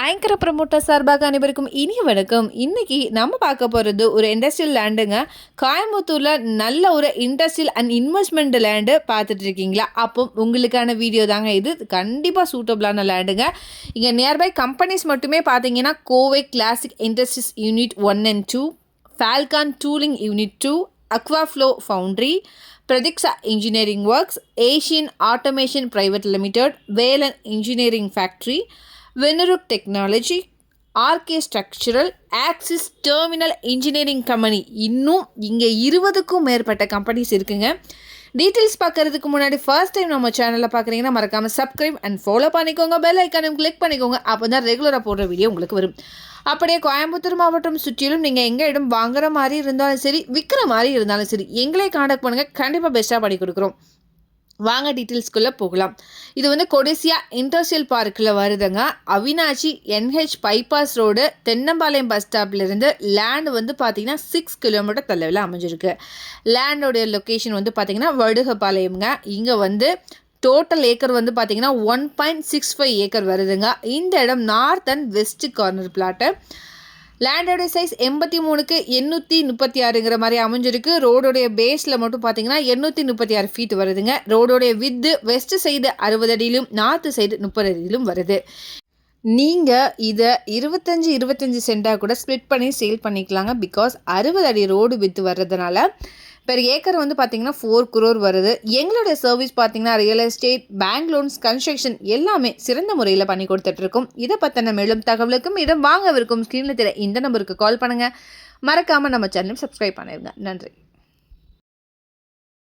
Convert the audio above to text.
Anchor promoter சார்பாக அனைவருக்கும் இனிய வணக்கம். இன்னைக்கு நம்ம பார்க்க போகிறது ஒரு இண்டஸ்ட்ரியல் லேண்டுங்க. கோயம்புத்தூரில் நல்ல ஒரு இண்டஸ்ட்ரியல் அண்ட் இன்வெஸ்ட்மெண்ட் லேண்டு பார்த்துட்டு இருக்கீங்களா? அப்போ உங்களுக்கான வீடியோ தாங்க இது. கண்டிப்பாக சூட்டபிளான லேண்டுங்க. இங்கே நியர்பை கம்பெனிஸ் மட்டுமே பார்த்தீங்கன்னா Kovai classic industries unit 1 and 2, Falcon tooling unit 2, Aquaflow foundry, Pratiksha engineering works, Asian automation private limited, Velan engineering factory, வெனருக் technology, RK structural, axis terminal engineering company, இன்னும் இங்கே 20க்கும் மேற்பட்ட கம்பெனிஸ் இருக்குங்க. டீட்டெயில்ஸ் பார்க்கறதுக்கு முன்னாடி ஃபர்ஸ்ட் டைம் நம்ம சேனலில் பார்க்குறீங்கன்னா மறக்காமல் சப்ஸ்கிரைப் அண்ட் ஃபாலோ பண்ணிக்கோங்க. பெல் ஐக்கானையும் கிளிக் பண்ணிக்கோங்க. அப்போ தான் ரெகுலராக போடுற வீடியோ உங்களுக்கு வரும். அப்படியே கோயம்புத்தூர் மாவட்டம் சுற்றிலும் நீங்கள் எங்கே இடம் வாங்குற மாதிரி இருந்தாலும் சரி, விற்கிற மாதிரி இருந்தாலும் சரி, எங்களே காண்டாக்ட் பண்ணுங்கள். கண்டிப்பாக பெஸ்ட்டாக பண்ணி கொடுக்குறோம். வாங்க டீட்டெயில்ஸ்குள்ளே போகலாம். இது வந்து கொடிசியா இண்டஸ்ட்ரியல் பார்க்கில் வருதுங்க. Avinashi NH bypass road Thennampalayam bus ஸ்டாப்லேருந்து லேண்ட் வந்து பார்த்திங்கன்னா 6 கிலோமீட்டர் தொலைவில் அமைஞ்சிருக்கு. லேண்டோடைய லொக்கேஷன் வந்து பார்த்திங்கன்னா வடுகப்பாளையம்ங்க. இங்கே வந்து டோட்டல் ஏக்கர் வந்து பார்த்திங்கன்னா 1.65 ஏக்கர் வருதுங்க. இந்த இடம் north and west corner plot. லேண்டோடைய சைஸ் 83க்கு 836ங்கிற மாதிரி அமைஞ்சிருக்கு. ரோடோடைய பேஸில் மட்டும் பார்த்தீங்கன்னா 836 ஃபீட் வருதுங்க. ரோடோடைய வித்து வெஸ்ட் சைடு 60 அடியிலும் நார்த்து சைடு 30 அடியிலும் வருது. நீங்கள் இதை 25 சென்டாக கூட ஸ்ப்ளிட் பண்ணி சேல் பண்ணிக்கலாங்க. பிகாஸ் 60 அடி ரோடு வித்து வர்றதுனால பெர் ஏக்கர் வந்து பார்த்தீங்கன்னா 4 crore வருது. எங்களுடைய சர்வீஸ் பார்த்தீங்கன்னா real estate, bank loans, construction எல்லாமே சிறந்த முறையில் பண்ணி கொடுத்துட்ருக்கோம். இதை பற்றின மேலும் தகவலுக்கும் இதை வாங்கவிருக்கும் ஸ்க்ரீனில் தெரிய இந்த நம்பருக்கு கால் பண்ணுங்கள். மறக்காமல் நம்ம சேனலும் சப்ஸ்கிரைப் பண்ணிடுங்க. நன்றி.